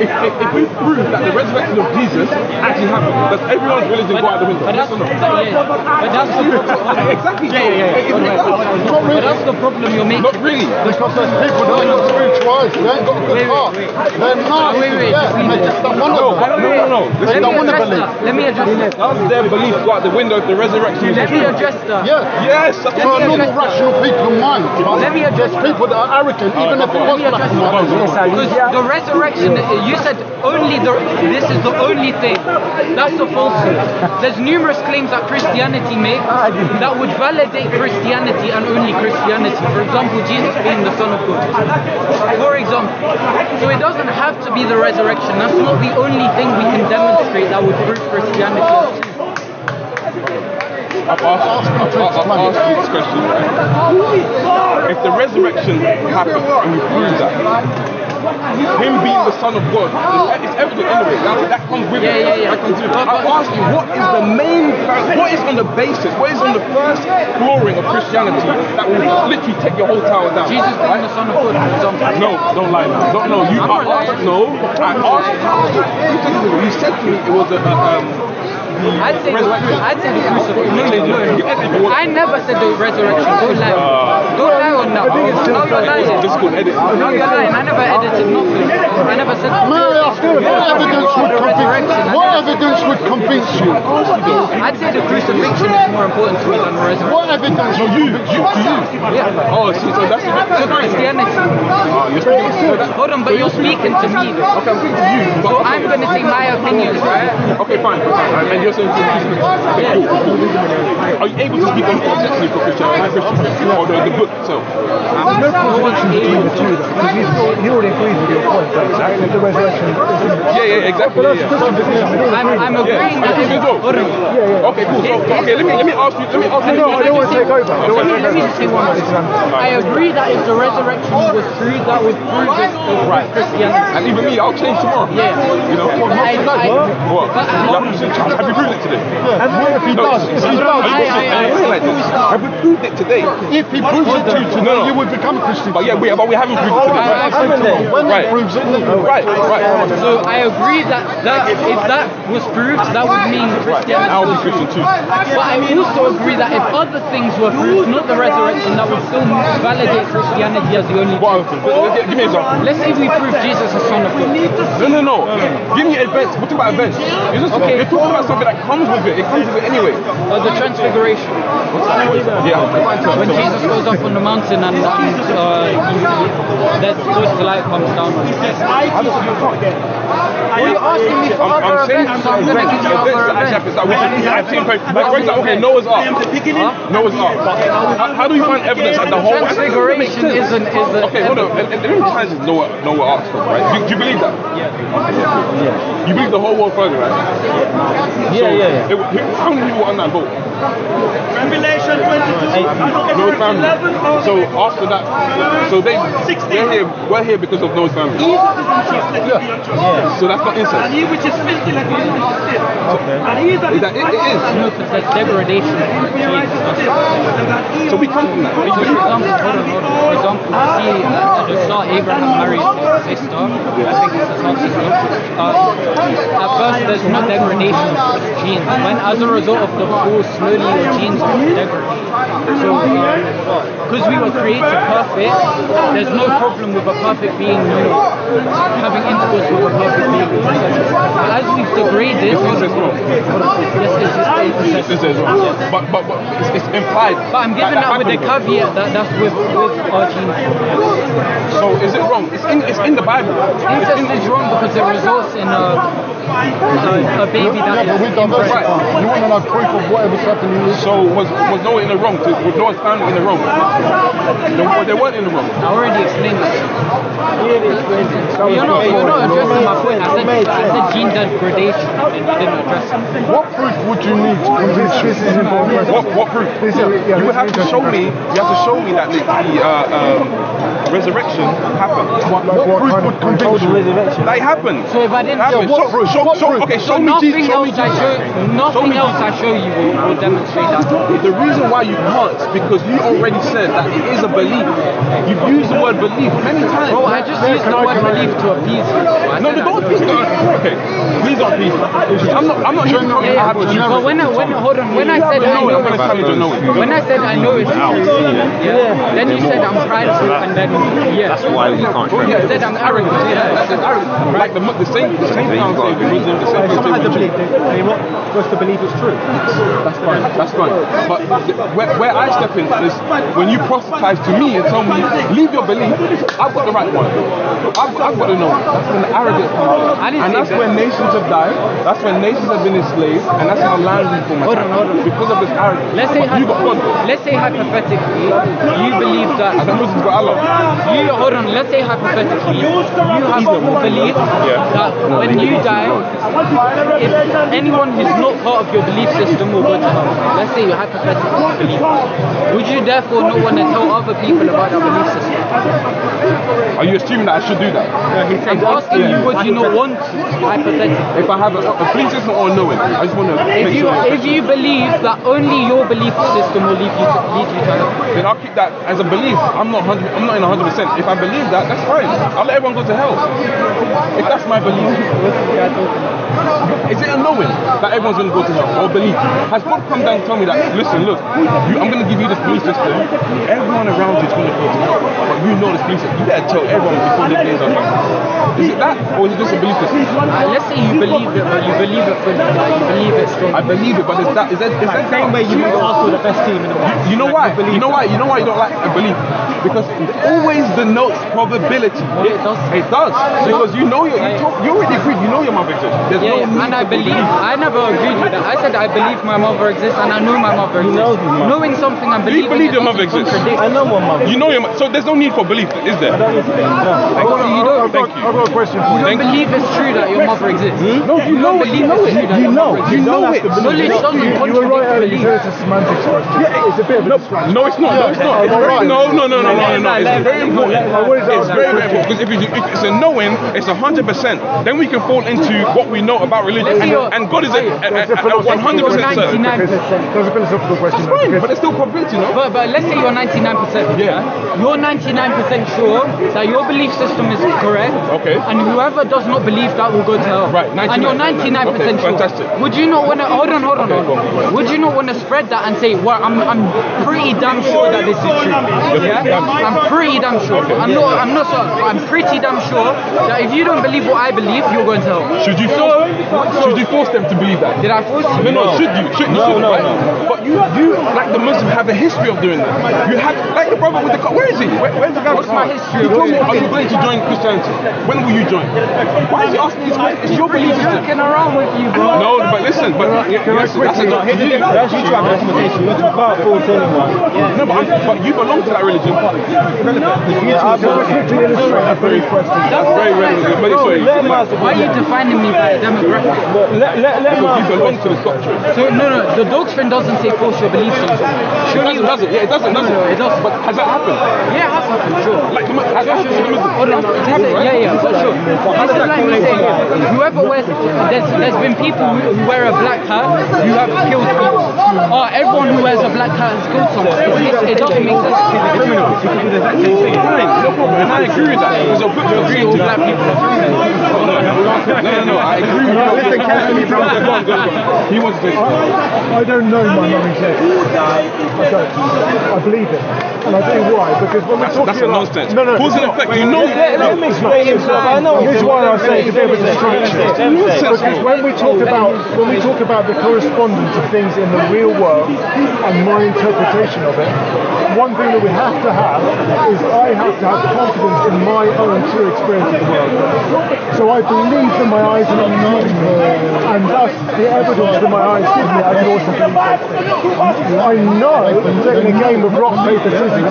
if we prove that the resurrection of Jesus actually happened, does everyone's religion go out the window? But that's the problem. Exactly. But that's the problem you're making. Not really. Because there's people that are spiritualized, they ain't got a good heart. They're not. And they just don't want to believe. No. They don't want to believe. Let me address that. Does their belief go out the window if the resurrection is Let me true? address that. Yeah. Yes. For a normal rational people mind. Let me address There's people that are arrogant, even if it was black and white. Because the resurrection, you said this is the only thing. That's the falsehood. There's numerous claims that Christianity makes that would validate Christianity and only Christianity. For example, Jesus being the Son of God. For example. So it doesn't have to be the resurrection. That's not the only thing we can demonstrate that would prove Christianity. I've asked you this question, right? If the resurrection happened and we prove that, him being the Son of God, it's evident anyway. That comes with it. Yeah. I ask you, what is the main, what is on the basis, what is on the first flooring of Christianity that will literally take your whole tower down? Jesus being the Son of God, for example. No, don't lie now. Don't know. I asked you said to me it was I'd say the crucifixion. I never said the resurrection. Don't lie. Don't lie on that. No, you're lying. This could edit. No, you're lying. I never edited nothing. I never said What evidence would convince you? I'd say the crucifixion is more important to me than the resurrection. What evidence would convince you? Yeah. Oh, so that's So Christianity. you're speaking. Hold on, but you're speaking to me though. Okay, I'm speaking to you. So I'm going to say my opinions, right? Okay, fine. And you're saying okay, cool. Are you able to speak on objectively for Christianity or the book itself? There's no contradiction between the two, though, because he already agrees with your point, though. Exactly. The resurrection. Yeah, exactly. I'm agreeing that. Okay, cool. So, okay, let me ask you. No, I don't want to take over. Let me just say one thing. I agree that if the resurrection was true, that would prove it Right. Christianity. And even me, I'll change tomorrow. Yeah. You know? What? Have you proved it today? And what if he does? If he does, Have we proved it today? if he proves it to you today, you would become a Christian. But we haven't proved it today. When Right. he proves it, Right. So I agree that if that was proved, that would mean Christianity. I'll be Christian too. But I also agree that if other things were proved, not the resurrection, that would still validate Christianity as the only What other thing? Give me an example. Let's say we prove Jesus is Son of God. No. Give me events. What about events? You're talking about something that comes with it. It comes with it anyway. The transfiguration. Yeah. When Jesus goes up on the mountain and that God's light comes down on him. Are you asking me for other events? So I'm going to give you other events. For example, okay, Noah's Ark. Noah's Ark. How do you find evidence that the whole Transfiguration isn't. Okay, hold on. Let me challenge this Noah Ark stuff, right? Do you believe that? Yeah. You believe the whole world flooded, right? Yeah. How many people were on that boat? Revelation 22. Noah's family. So after that, we're here because of Noah's family. So that's not incest. And he which is filthy like he is still. And he that is It is. No, because that's degradation. So we come from that. For example, see at the start Abraham marries his sister. I think it's his half sister. At first there's no degradation of genes. When as a result of the fall, slowly your genes degrade. So because we were created perfect, there's no problem with a perfect being having intercourse with a perfect being. But as we've degraded, This is wrong. But it's implied. But I'm giving that with the caveat that that's with our genes. So is it wrong? It's in the Bible. Incest is wrong because it results in a baby that but we is don't know. inbred. You want to know proof of whatever's happening. So was Noah in the wrong? Was Noah's family in the wrong? They weren't in the wrong. I already explained that. You're not addressing my point. I said gene degradation and you didn't address it. What proof would you need to convince you? This is important. What proof? You would have to show me. You have to show me that resurrection happened? What kind of conviction? That it happened. So if I didn't Happened. what proof? What proof? Okay, so show me nothing Jesus. else I show you will demonstrate that. The reason why you can't is because you already said that it is a belief. You've used the word belief many times. Bro, I just used the word belief to appease you. No, don't appease me. Okay, please don't appease me. I'm not here to come and have a But when I said I know it's true, when I said I know it's true, yeah, then you said I'm prideful, and then That's why we can't you said I'm arrogant. That's arrogant. Like the same thing I'm saying. The same thing. Someone had to believe. They want us to believe it's true. That's fine. But where I step in is when you proselytize to me and tell me, leave your belief, I've got the right one. I've got to know. That's when the arrogance comes in. And that's when nations have died, that's when nations have been enslaved, and that's how land we form attacked. Because of this arrogance. Let's say hypothetically, you believe that. As a Muslim, got Allah. Hold on. Let's say hypothetically, you have full belief that when you die, if anyone who's not part of your belief system will go to hell. Let's say you hypothetically believe. Would you therefore not want to tell other people about your belief system? Are you assuming that I should do that? I'm asking you, would you not want to, hypothetically? If I have a belief system or knowing, I just want to make sure. If you believe that only your belief system will lead you to hell, then I'll keep that as a belief. I'm not in 100%. If I believe that, that's fine. I'll let everyone go to hell. If that's my belief. Is it a knowing that everyone's going to go to hell, or belief? Has God come down and tell me that, listen, look, I'm going to give you this belief system, everyone around you is going to go to hell, but you know this belief system, you better tell everyone before their days are done. Is it that, or is it just a belief system? Let's say you believe it, but you believe it fully, you believe it strongly. I believe it, but is that Same way you ask for the best team in the world. You know why? You know why you don't like a belief? Because it always denotes probability. It does. It does. Because you already agreed, you know your mother exists. There's no need and I to believe, I never agreed with that. I said I believe my mother exists and I know my mother exists. Knowing something and Do you believing believe your mother exists? I know my mother. You know your mother. So there's no need for belief, is there? I've got a question for You you. don't believe it's true that your mother exists. No, you know it. You know it. You know it. Knowledge doesn't You were right earlier, you said it's a semantics question. Yeah, it's a bit of a distraction. No, it's not. No, it's not. It's very, no. It's very important. It's very important. Because if it's a knowing, it's 100%. Then we can fall into what we know about religion. And God is a 100% certain. There's a philosophical question. That's fine, but there's still probability, no? But let's say you're 99%. Yeah. You're 99% sure that your belief system is correct. Okay. And whoever does not believe that will go to hell. Right, 99%. And you're 99% Okay, sure. fantastic. Would you not want to hold on? Would you not want to spread that and say, well, I'm pretty damn sure that this is true. Yeah? I'm pretty damn sure. Okay. I'm not sure. I'm pretty damn sure that if you don't believe what I believe, you're going to hell. Should you force them to believe that? Did I force you? No. Should you? No. But you, like the Muslims, have a history of doing that. You have, like the brother with the car. Where is he? Where's the guy? What's my history? You told me, are you going to join Christianity? When will you join? Why is he asking these questions? It's your belief system. Joking around with you, bro. No, but listen, that's you two have a conversation. You can't force anyone. No, but you belong to that religion. That's very question. That's very relevant. But sorry, Why are you defining me by a demographic? you belong to this doctrine. So no, the doctrine doesn't say force your belief system. It doesn't. Yeah, it doesn't. No, it doesn't. But has that happened? Yeah, it has happened, sure. Like, has that happened to the Muslims? Hold on, yeah, for sure. This is like me saying, whoever wears, there's been people who wear a black hat who have killed people. Everyone who wears a black hat has killed someone. It doesn't make sense. Criminals. You can do the exact same thing. No problem. And I agree with that. Because your book agree with black people. No. I agree with that. Listen carefully, bro. Go on. He wants to. I don't know my mum exists. I don't. I believe it. And I tell you why. Because when we talk That's a about... nonsense. No. Cause and effect. You know. Let me explain himself. I know. Here's why I say it's a bit of a distraction. Because when we talk about the correspondence of things in the real world and my interpretation of it, one thing that we have to have is I have to have confidence in my own true experience of the world. So I believe that my eyes are not deceiving me, and thus the evidence that my eyes give me, I can also believe those things. I know that in a game of rock, paper, scissors,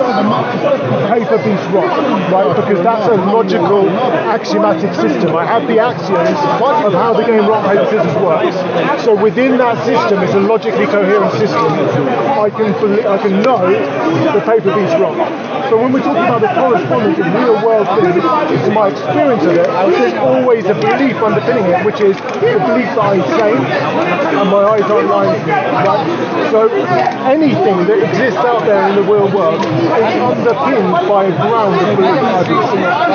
paper beats rock, right? Because that's a logical, axiomatic system. I have the axioms of how the game rock, paper, scissors works. So within that system, it's a logically coherent system. I can know that paper beats rock. But when we're talking about the correspondence in real world things, in my experience of it, there's always a belief underpinning it, which is the belief that I'm sane and my eyes aren't lying to me. Right? So anything that exists out there in the real world is underpinned by a ground of belief.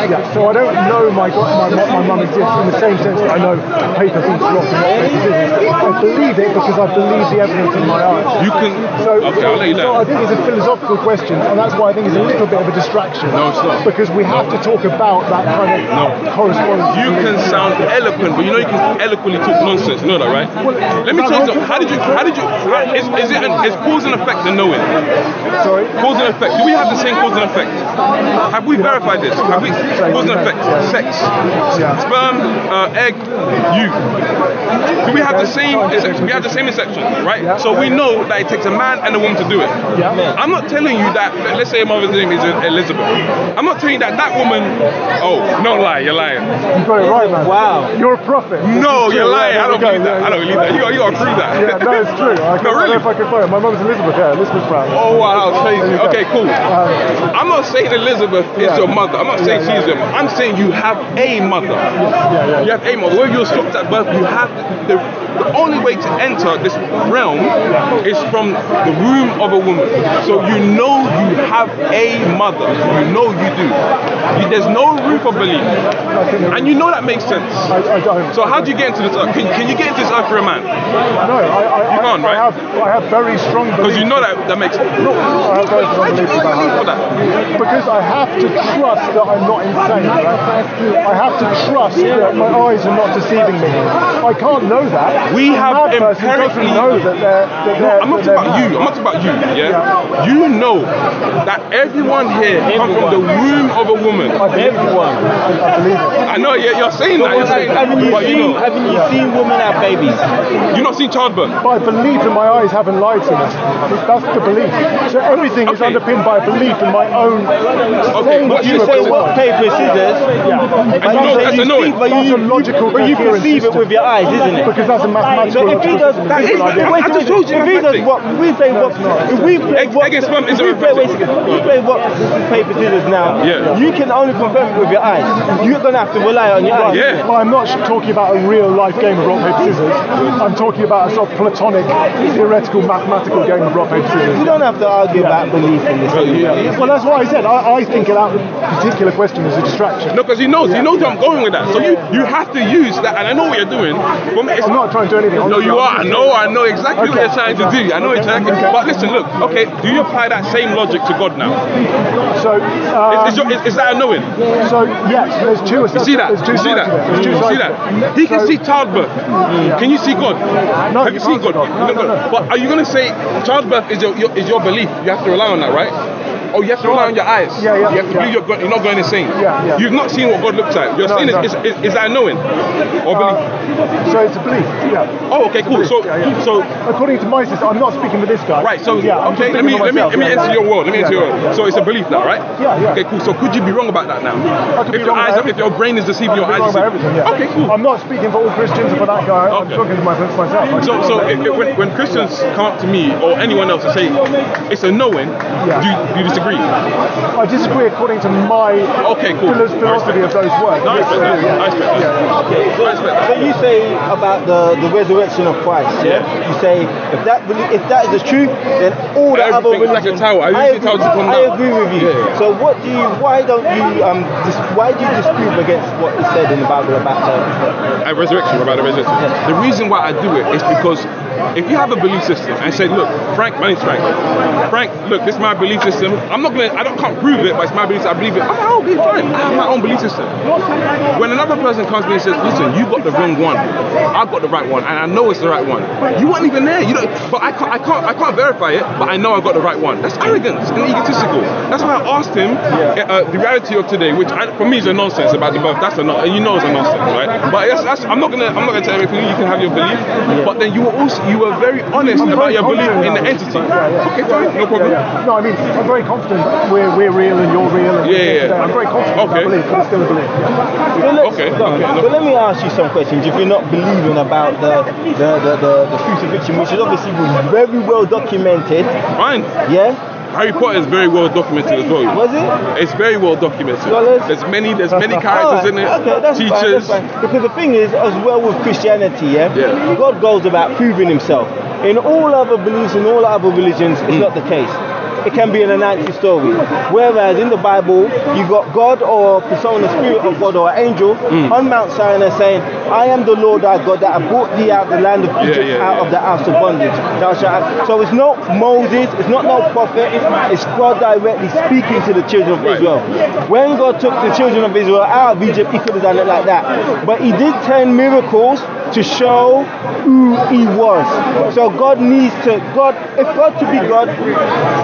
Yeah. So I don't know my mum exists in the same sense that I know paper beats rock and rock paper scissors. I believe it because I believe the evidence in my eyes. You can. Okay, I'll let you know. So I think it's a philosophical question, and that's why I think it's a little bit of a distraction. No, it's not. Because we have to talk about that kind of correspondence. You can sound eloquent, but you know you can eloquently talk nonsense. You know that, right? Well, let me change it. How did you? Is cause and effect the knowing? Sorry? Cause and effect. Do we have the same cause and effect? Have we verified this? Have we cause and effect? Sex, sperm, egg, you. Do we have the same? We have the same inception, right? So we know that it takes a man and a woman to do it. I'm not telling you that. Let's say a mother's name is Elizabeth. I'm not telling you that woman. Oh, no lie, you're lying. You got it right, man. Wow. You're a prophet. No, you're lying. I don't believe that. I don't believe that. You got to prove that. Yeah, no, it's true. I don't know if I can find it. My mum's Elizabeth. Yeah, Elizabeth Brown. Oh wow, crazy. Okay, cool. I'm not saying Elizabeth is your mother. I'm not saying she's your mother. I'm saying you have a mother. You have a mother. Whether you're swapped at birth, you have the only way to enter this realm is from the womb of a woman. So you know you have a mother. You know you do. There's no room for belief. And you know that makes sense. I don't. So how do you get into this earth? Can you get into this earth for a man? No, you can't, right? I have very strong beliefs. Because you know that makes sense. No, I have very strong beliefs about that. Because I have to trust that I'm not insane, right? I have to trust that my eyes are not deceiving me. I can't know that. We have empirically know that they're I'm not talking about you. I'm not talking about you. Yeah. You know that everyone here comes from the womb of a woman. Everyone. I believe it. I know. You're saying that. You're saying that. Haven't you seen women have babies? You've not seen childbirth. But I believe that my eyes haven't lied to me. That's the belief. So everything is underpinned by a belief in my own. Okay. What you say? What paper, scissors? That's a knowing. That's a logical. But you perceive it with your eyes, isn't it? Because that's a mathematical. So if he does, I just told you. if he does what we play, if we play what, egg and sperm is we play what paper, scissors now. Yeah. You can only confirm it with your eyes. You're gonna have to rely on your eyes. Yeah. Well, I'm not talking about a real life game of rock paper scissors. I'm talking about a sort of platonic, theoretical, mathematical game of rock paper scissors. You don't have to argue about belief in this. Well, that's what I said. I think that particular question is a distraction. No, because he knows where I'm going with that. So you have to use that, and I know what you're doing. I'm not trying to do anything. No, you are. I know exactly what you're trying to do. I know exactly. But listen, look. Okay, do you apply that same logic to God now? So is that a knowing? So yes, there's two. You see that? There's two You see sides that? to it. There's two You sides see to that? it. He can see childbirth. Can you see God? No, Have you seen God? No. But are you going to say childbirth is your belief? You have to rely on that, right? Oh, you have to rely on your eyes. Yeah. You have to believe you're not going insane. Yeah. You've not seen what God looks like. You're saying is that a knowing or belief? So it's a belief. Yeah. Oh, okay, cool. So according to my system, I'm not speaking for this guy. right. So I'm okay, just let me speaking for myself. enter your world. Let me enter your world. So it's a belief now, right? Yeah. Okay, cool. So could you be wrong about that now? If your brain is deceiving your eyes. Wrong about everything, yeah. Okay, cool. I'm not speaking for all Christians or for that guy. I'm talking for myself. So when Christians come up to me or anyone else and say it's a knowing, do you disagree? I disagree according to my philosophy of those words. I respect that. So you say about the resurrection of Christ, yeah? You say if that is the truth, then all the other religions like a tower. I agree with you. Yeah. So why do you dispute against what is said in the Bible about the resurrection? About the resurrection. Yeah. The reason why I do it is because if you have a belief system and say, look, Frank, my name's Frank. Frank, look, this is my belief system. Can't prove it, but it's my belief system. I believe it. I'll be fine. I have my own belief system. When another person comes to me and says, listen, you got the wrong one, I've got the right one, and I know it's the right one. You weren't even there. But I can't verify it, but I know I got the right one. That's arrogance and egotistical. That's why I asked him the reality of today, which for me is a nonsense about the birth. That's a and you know it's a nonsense, right? But I'm not gonna tell everything. You can have your belief, but then you were very honest about your belief in the entity. Okay, fine, no problem. No, I mean, I'm very confident we're real and you're real. And I'm very confident in that belief, but it's still a belief. But let me ask you some questions. If you're not believing about the crucifixion, which is obviously very well documented. Fine. Yeah? Harry Potter is very well documented as well. Was it? It's very well documented. Scholars? There's many characters in it. Okay, that's teachers. fine, that's fine. Because the thing is, as well with Christianity, Yeah. God goes about proving himself. In all other beliefs, in all other religions, it's not the case. It can be an anansi story. Whereas in the Bible, you got God or persona, spirit of God or angel on Mount Sinai saying, I am the Lord thy God that I brought thee out of the land of Egypt, out of the house of bondage. Thou shalt. So it's not Moses, it's not no prophet, it's God directly speaking to the children of Israel. When God took the children of Israel out of Egypt, he could have done it like that. But he did 10 miracles to show who he was. So God needs to, if God to be God,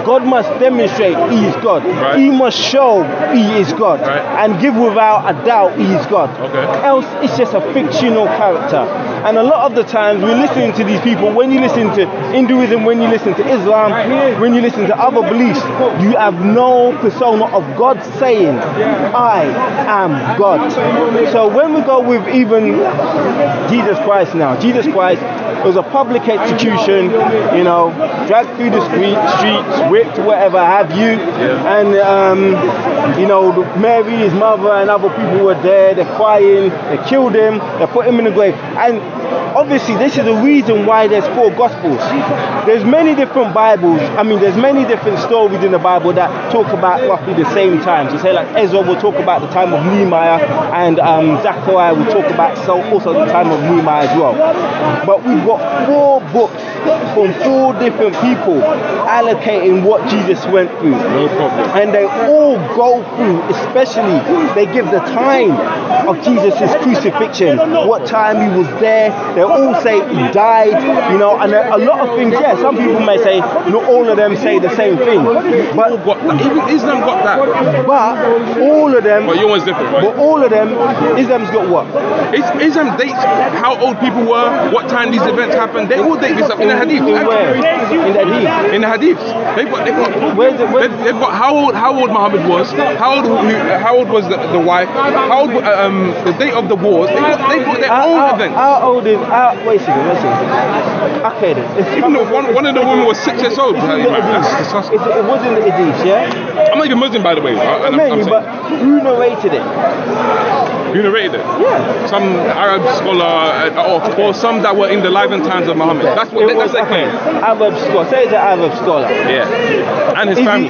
God must demonstrate he is God. Right. He must show he is God. Right. And give without a doubt he is God. Okay. Else it's just a fictional character. And a lot of the times we're listening to these people, when you listen to Hinduism, when you listen to Islam, when you listen to other beliefs, you have no persona of God saying, I am God. So when we go with even Jesus Christ now, Jesus Christ was a public execution, you know, dragged through the streets, whipped, whatever have you, and you know, Mary, his mother, and other people were there. They're crying. They killed him. They put him in the grave. And obviously, this is the reason why there's 4 Gospels. There's many different Bibles. I mean, there's many different stories in the Bible that talk about roughly the same time. So say like Ezra will talk about the time of Nehemiah, and Zechariah will talk about also the time of Nehemiah as well. But we've got 4 books from 4 different people allocating what Jesus went through. No problem. And they all go through, especially they give the time of Jesus' crucifixion, what time he was there. They all say he died, you know, and a lot of things, some people may say, not all of them say the same thing. But even Islam got that. But all of them. But your one's different, right? But all of them, Islam's got what? Islam dates how old people were, what time these events happened. They all date this up in the hadith. Where? In the hadith. In the hadiths. They've got how old Muhammad was, how old was the wife, how old the date of the wars. They've got their own events. How old is wait a second. Okay then. Even though one of the women was 6 years old. That's disgusting. It wasn't the hadith, yeah? I'm not even Muslim, by the way. But who narrated it? You narrated it? Yeah. Some Arab scholar, or some that were in the life and times of Muhammad. That's their claim. Arab scholar. Say it's an Arab scholar. Yeah. And his family.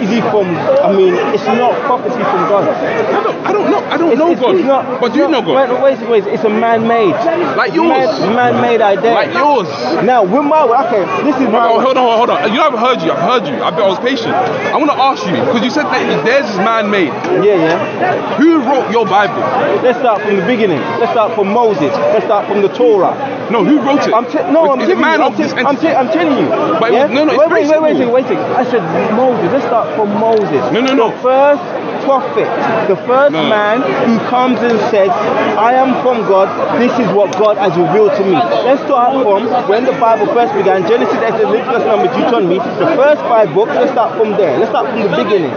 Is he from, I mean, it's not prophecy from God. I don't know God. But do you know God? Wait, it's a man-made. Like yours. Man-made idea. Like yours. Now, with my, this is my... Hold on. You know, I've heard you. I bet I was patient. I want to ask you, because you said that theirs is man-made. Yeah. Who wrote your Bible? Let's start from the beginning. Let's start from Moses. Let's start from the Torah. No, who wrote it? I'm telling you. But yeah? Wait a second. I said Moses. Let's start from Moses. No. The first prophet, the first man who comes and says, I am from God, this is what God has revealed to me. Let's start from when the Bible first began, Genesis, Exodus, Leviticus, Numbers, Deuteronomy, the first 5 books. Let's start from there. Let's start from the beginning.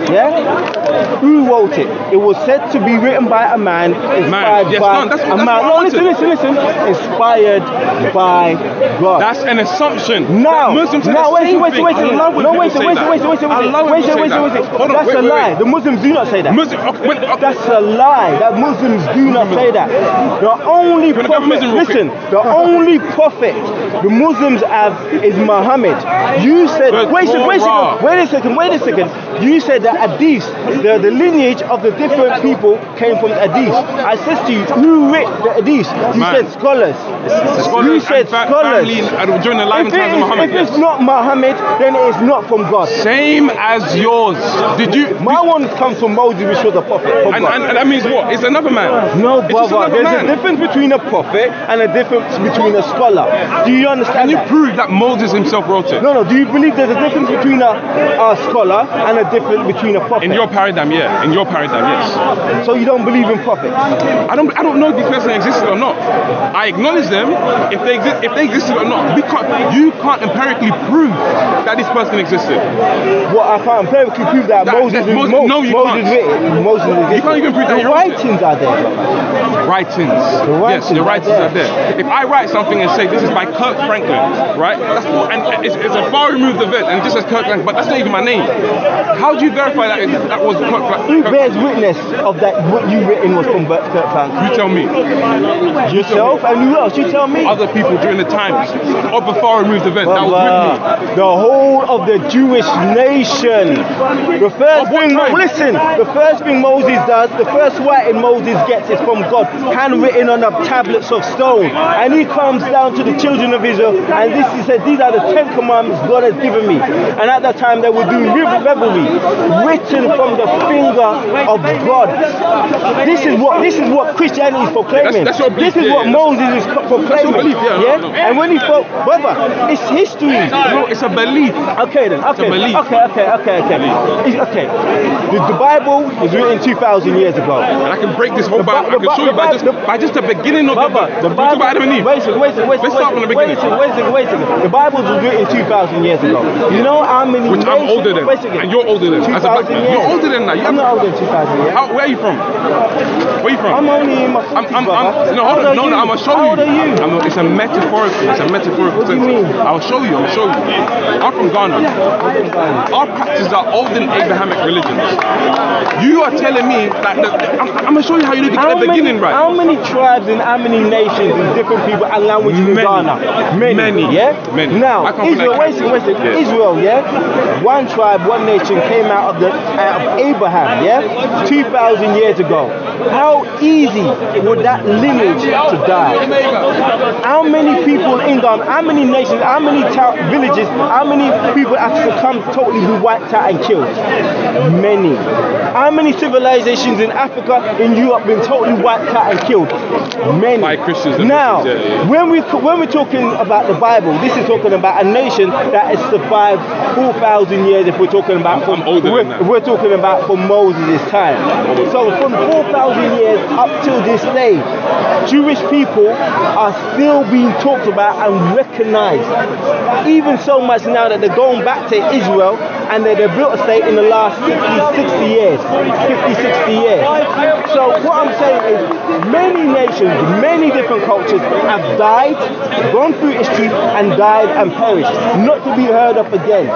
Yeah? Who wrote it? It was said to be written by a man, inspired by a man. No, listen. Inspired by God. That's an assumption. Now, wait. That's a lie. The Muslims do not say that. That's a lie. That Muslims do not say that. The only prophet the Muslims have is Muhammad. You said, wait a second. You said that Hadith, the lineage of the different people came from Hadith. I said to you, who wrote the Hadith? You said scholars. You said scholars. During the life and times of Muhammad. If it's not Muhammad, then it is not from God. Same as yours. My one comes from Moses, which was a prophet. And that means what? It's another man. No, brother. There's a difference between a prophet and a difference between a scholar. Do you understand? Can you prove that Moses himself wrote it? No. Do you believe there's a difference between a scholar and a difference between a prophet? In your paradigm, yeah. In your paradigm, yes. So you don't believe in prophets? I don't know if this person existed or not. I acknowledge them if they existed or not. You can't empirically prove that this person existed. Well, I can't empirically prove that Moses is written. You can't even prove that. The writings are there. Writings. Yes, the writings are there. If I write something and say this is by Kirk Kirk Franklin, right? And it's a far removed event, and it just says Kirk Franklin, but that's not even my name. How do you verify that was Kirk Franklin? Who bears witness of that? What you written was from Kirk Franklin? You tell me. Yourself and who else? You tell me. Other people during the times of a far removed event. That was with me. The whole of the Jewish nation. The first thing, listen, the first thing Moses does, the first writing Moses gets is from God, handwritten on the tablets of stone. And he comes down to the children of Israel, and he said, these are the 10 commandments God has given me. And at that time they were doing revelry, written from the finger of God. This is what Christianity is proclaiming. That's your belief, this is what Moses is proclaiming. Belief, yeah. And when he thought, brother, it's history. No, it's a belief. Okay then. Okay. It's a belief. Okay. The Bible was written 2,000 years ago. And I can break this whole Bible. I can show you by just the beginning of the Bible. Adam and Eve. Wait a second. Let's start from the beginning. Wait a second. The Bible was written 2,000 years ago. You know how many Which I'm older than. And you're older than. As a black man. You're older than that. I'm not older than 2,000 years. Where are you from? Where are you from? I'm only in my 40s, no, hold on. I'm going to show you. How old are you? It's a metaphorical. It's a metaphorical What do you mean? I'll show you. I'm from Ghana. Our practices are older than Abrahamic religions. You are telling me that I'm going to show you how you did at the beginning, right? How many tribes and how many nations and different people and languages in Ghana? Many. Yeah? Many. Now, Israel, wait a second. Yeah. Israel, yeah? One tribe, one nation came out of Abraham, yeah? 2,000 years ago. How easy would that lineage to die? How many people in Ghana, how many nations, how many villages, how many people have succumbed, totally be wiped out and killed? Many. How many civilizations in Africa, in Europe, been totally wiped out and killed? Many. By Christians. Now, when we're talking about the Bible, this is talking about a nation that has survived 4,000 years. If we're talking about, we're talking about from Moses' time. So from 4,000 years up till this day, Jewish people are still being talked about and recognized. Even so much now that they're going back to Israel and they built a state in the last 60 years. So what I'm saying is many nations, many different cultures have died, gone through history and died and perished, not to be heard of again.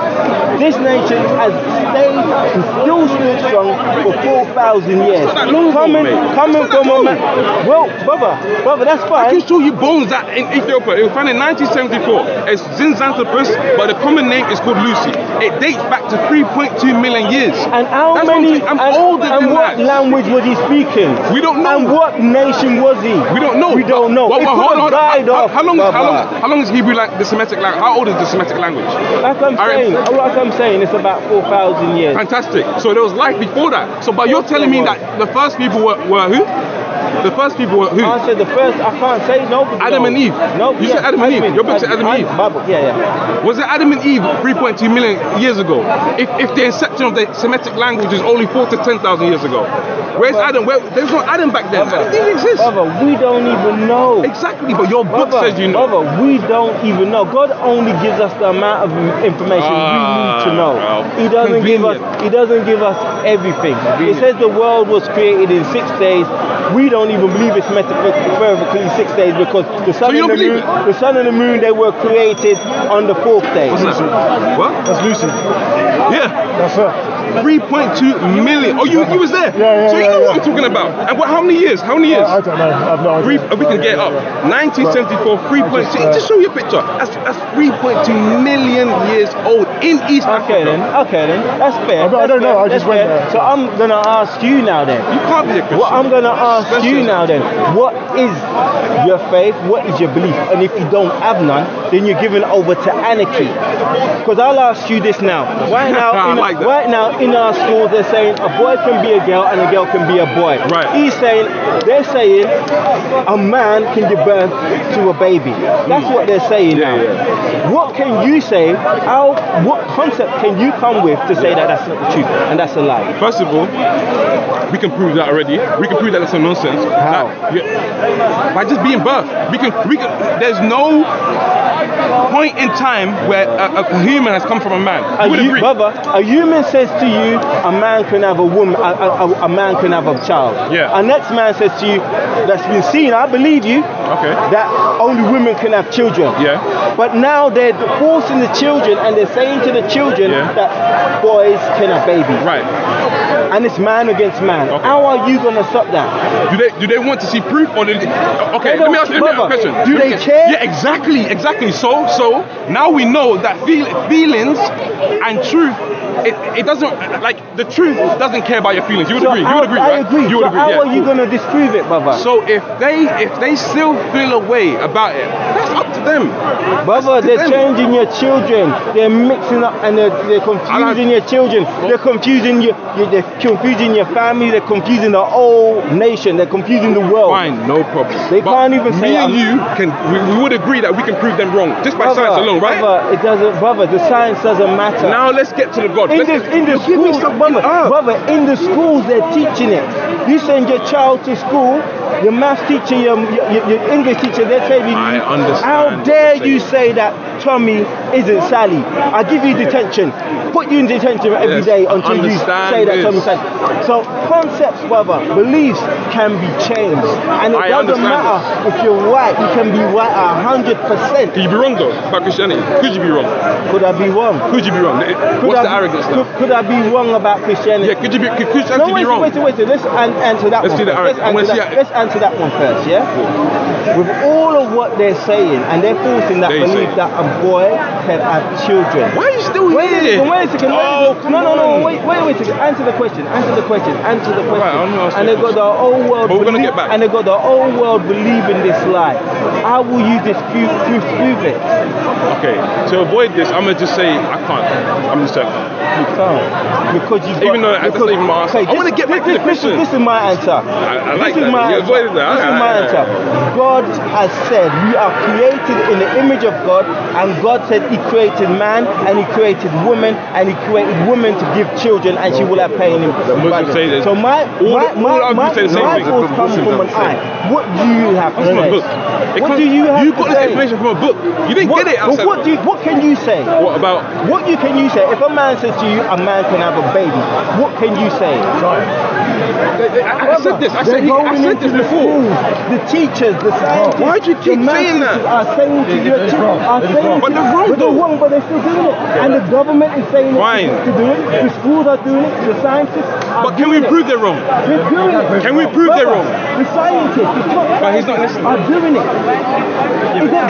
This nation has stayed and still stood strong for 4,000 years. Coming from a man. Well, brother, that's fine. I can show you bones that in Ethiopia. It was found in 1974. It's Zinzanthropus, but the common name is called Lucy. It dates back to 3.2 million years. And how many? I'm older than and what that. language was he speaking? We don't know. And what nation was he? We don't know. We don't know. Well, hold on. How long is Hebrew the Semitic language? How old is the Semitic language? Like I'm saying, it's about 4,000 years. Fantastic. So there was life before that. So, but you're telling me that the first people were who? The first people were who? I said the first, I can't say no. Adam and Eve. No, you said Adam and Eve. Your book said Adam and Eve. Bible, yeah. Was it Adam and Eve 3.2 million years ago? If the inception of the Semitic language is only 4,000 to 10,000 years ago, where's Adam? There's no Adam back then. Adam didn't exist. Brother, we don't even know. Exactly, but your book says you know. Brother, we don't even know. God only gives us the amount of information we need to know. He doesn't give us everything. It says the world was created in 6 days. We don't even believe it's metaphorically 6 days because the sun and the moon, they were created on the 4th day. What's that? What? That's Lucy. Yeah. That's her. 3.2 million. Oh, you was there. So you know what I'm talking about. And how many years? I don't know. I've no idea. We can get it up. 1974, 3.2. Just show you a picture. That's 3.2 million years old in East Africa. Okay then. That's fair. I don't know. I just went there. So I'm going to ask you now then. You can't be a Christian. What I'm going to ask you now then. What is your faith? What is your belief? And if you don't have none, then you're given over to anarchy. Because I'll ask you this now. Right now, in our schools, they're saying a boy can be a girl and a girl can be a boy. Right. They're saying a man can give birth to a baby. That's what they're saying now. Yeah. What can you say? What concept can you come with to say that that's not the truth and that's a lie? First of all, we can prove that already. We can prove that it's a nonsense. How? By just being birthed. We can. There's no point in time where a human has come from a man. You would agree? Brother, a human says to you, a man can have a woman, a man can have a child. Yeah. A next man says to you, that's been seen, I believe you, Okay. that only women can have children. Yeah. But now they're forcing the children and they're saying to the children Yeah. that boys can have babies. Right. And it's man against man. Okay. How are you going to stop that? Do they want to see proof or okay? They Let me don't- ask you a brother, question. do they care? Yeah, exactly. So now we know that feelings and truth. It doesn't, like, the truth doesn't care about your feelings. You would agree. You would agree, I right? agree. You would So agree. how Yeah, are you cool. going to disprove it, brother? So if they still feel a way about it, that's up to them. Brother, they're them. changing your children. They're mixing up and they're confusing your children. They're confusing they're confusing your family. They're confusing the whole nation. They're confusing the world. Fine, no problem. They But can't even say me and you we would agree that we can prove them wrong just by science alone, right? Brother, it doesn't. Brother, the science doesn't matter. Now let's get to the God. In the schools, brother, in the schools they're teaching it. You send your child to school, your maths teacher, your English teacher, they're telling you, I understand how what dare you're you saying. say that Tommy isn't Sally? I give you detention, put you in detention every Yes, day I until you understand say that this. Tommy's Sally. So concepts, brother, beliefs can be changed, and it I doesn't understand matter if you're right. You can be right 100%. Could you be wrong though about Christianity? Could you be wrong? Could I be wrong? Could you be wrong? What's the arrogance now? Could I be wrong about Christianity? Yeah, could Christianity No, be wait, wrong? wait. Let's answer that Let's one. see the first. arrogance. Let's answer that one first, yeah? With all of what they're saying, and they're forcing that They belief say. that a boy can have children. Why are you still Wait a here? second, wait a second. Oh, come No, on. wait a second. Answer the question. Right, I'm gonna ask And you they a got the whole world But we're gonna get back. and they got the whole world believing this lie. How will you disprove it? Okay, to avoid this, I'm gonna just say I can't. I'm just saying. You can't. Because you Even though that's not even my answer. I wanna get back to the question. This is my answer. I like This is that. my You answer. avoided that. This is my answer. God has said we are created in the image of God, and God said He created man and He created woman, and He created woman to give children, and she will have pain in The Muslims say this. So my arguments say the same thing. thoughts come from an eye. What do you have to That's my say? book. What do you have You to got this say? information from a book. You didn't get it outside. What can you say? What about? Can you say? If a man says to you, a man can have a baby, what can you say? I said this. I said this before. Schools, the teachers, the scientists. Why do you keep the math saying that? teachers Are saying to you, But they're wrong, but they're wrong, but they're still doing it. And the government is saying Fine. to do it. The schools are doing it. The scientists are But can we doing prove it. they're wrong? They're doing it. Can we prove they're wrong? The scientists, the top But he's not scientists listening. are doing it.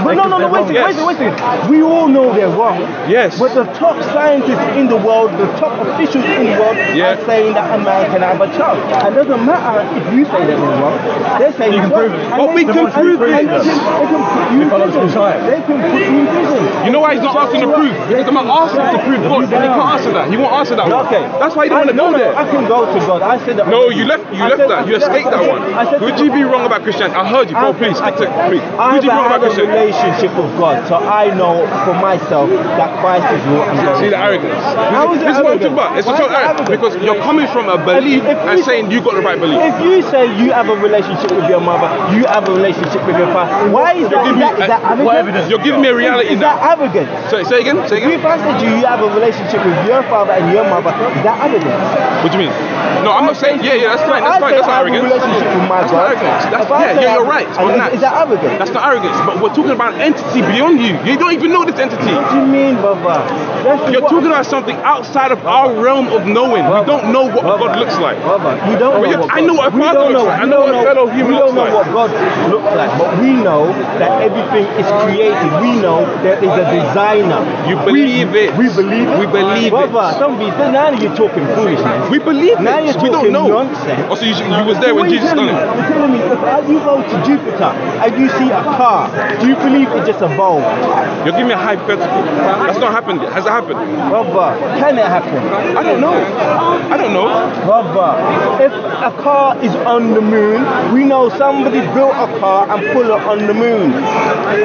But no, wait a second. We all know they're wrong. Yes. But the top scientists in the world, the top officials in the world Yeah. are saying that a man can have a child. And it doesn't matter if you say that they're wrong. They're saying you can prove it. But we can prove it. They can put you in prison. They can put you in prison. You know why he's not asking to prove? Because I'm not asking to prove God. He can't answer that. He won't answer that one. Okay. That's why he don't want to go there. I can go to God. I said that. No, you left that. You escaped that one. Could you be wrong about Christianity? I heard you. Bro, please, stick to please. Could I've you be wrong had about a Christianity? relationship with God, so I know for myself that Christ is Lord and God. See the arrogance. How is it This is what I'm arrogant? talking about. It's Why so is it arrogant arrogant? because you're coming from a belief and saying you got the right belief. If you say you have a relationship with your mother, you have a relationship with your father, why is that? Is that arrogant? You're giving me a reality Is that now. arrogant? Say again. Say again. If I said to you have a relationship with your father and your mother, is that arrogant? What do you mean? No, I'm not saying. Yeah, that's fine. That's fine. That's not arrogance. I have a relationship with my That's God. not arrogance. If I say You're right on that. Is that arrogant? That's not arrogance. But we're talking about an entity beyond you. You don't even know this entity. What do you mean, brother? You're talking about something outside of our realm of knowing. We don't know what God looks like. Brother, we don't know. I know what a father looks like. I know what a fellow human looks like. We don't know what God looks like, but we know that everything is created. We know there is a designer. You believe it. We believe it. We believe it. Brother, don't be. Now you're talking foolishness. We believe Now it. you're We don't talking know. nonsense. Also, you was there when What are you Jesus done telling me? it. You're telling me if you go to Jupiter and you see a car, do you believe it's just a bulb? You're giving me a hypothetical. That's not happened yet. Has it happened? Brother, can it happen? I don't know. I don't know. Brother, if a car is on the moon, we know somebody built a car and put it on the moon.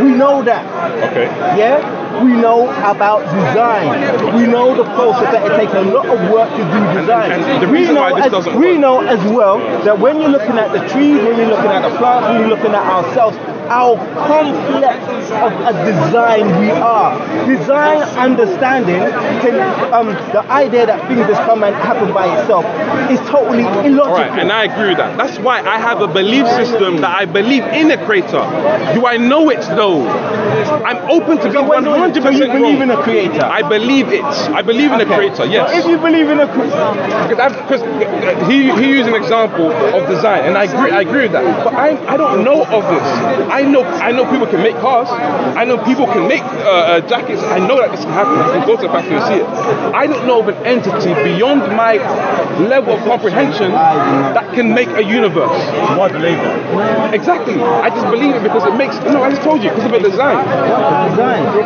We know that. Okay. Yeah? We know about design. We know the process that it takes a lot of work to do design. And the reason why this doesn't we work. know as well that when you're looking at the trees, when you're looking at the plants, when you're looking at ourselves, how complex of a design we are. Design understanding can, the idea that things just come and happen by itself is totally illogical. All right, and I agree with that. That's why I have a belief system that I believe in a creator. Do I know it though? I'm open to being 100% So you believe wrong. in a creator? I believe it. I believe in a creator, yes. If you believe in a creator, Because he used an example of design, and I agree with that. But I don't know of this. I know people can make cars. I know people can make jackets. I know that this can happen. You can go to the factory and see it. I don't know of an entity beyond my level of comprehension that can make a universe. I believe that. Exactly. I just believe it because it makes. No, I just told you because of the design.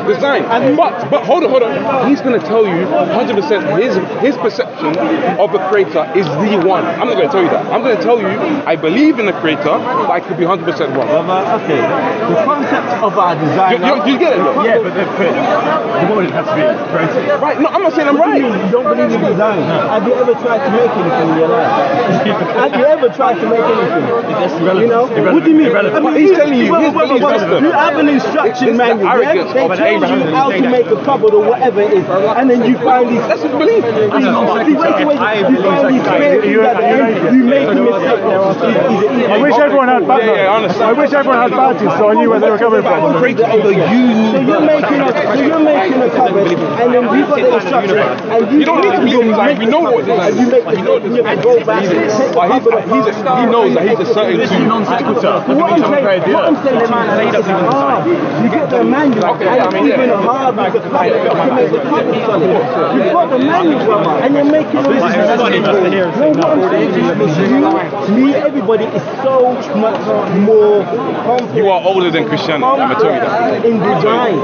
Design. But hold on. He's going to tell you 100% his perception of the creator is the one. I'm not going to tell you that. I'm going to tell you I believe in the creator, but I could be 100% wrong. Okay. The concept of our design. You get it? Though? Yeah, but the woman has to be creative. Right. No, I'm not saying I'm right. You don't believe in design. Have you ever tried to make anything in your life? Have you ever tried to make anything? You know? What do you mean? I mean, He's telling you his belief system. You have an instruction manual. arrogance They of an tell you Abraham. how to make a cupboard or whatever it is, and then you find these. That's his belief. You find these creative things at the end. You make a mistake. I wish everyone had badges. Yeah, honestly. I wish everyone had badges so I knew where they were coming from. So you're making a cupboard, and then you've got the instruction, and You don't need to believe in design. We know what design is. you make the go back, take the cupboard apart. He knows that he's a certain What I'm saying to you is hard. You get the manual, and it's even hard with the cupboard to make the cupboard solid. You've got the manual, brother, and you're making all this. No, what I'm saying is me, everybody is so much more complex. You are older than Christianity. I'm going to tell you that. In design.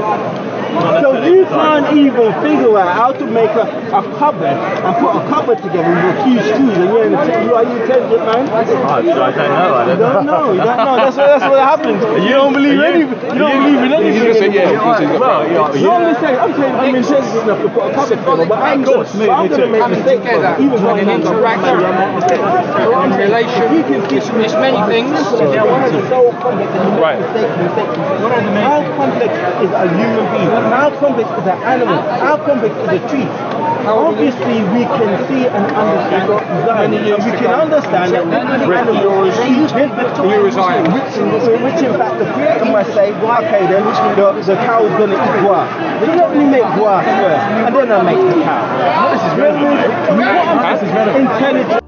So you can't even figure out how to make a cupboard and put a cupboard together with a few screws, and you're are you intelligent, man? I don't know. You don't know. That's what happens. You don't believe anything. You don't believe in anything. He's going to say, yeah. I'm intelligent enough to put a cupboard together, but I'm going to make mistakes. Even when an interaction in relation, it's many things. So complex, and you make mistakes. How complex is a human being? How complex is an animal? How complex is a tree? Obviously, we can see and understand design, and we can understand that every animal is which in fact the creator might say, well, okay, then the cow is going to eat grass. But let me make grass first, and then I'll make the cow. This is relevant. Intelligent.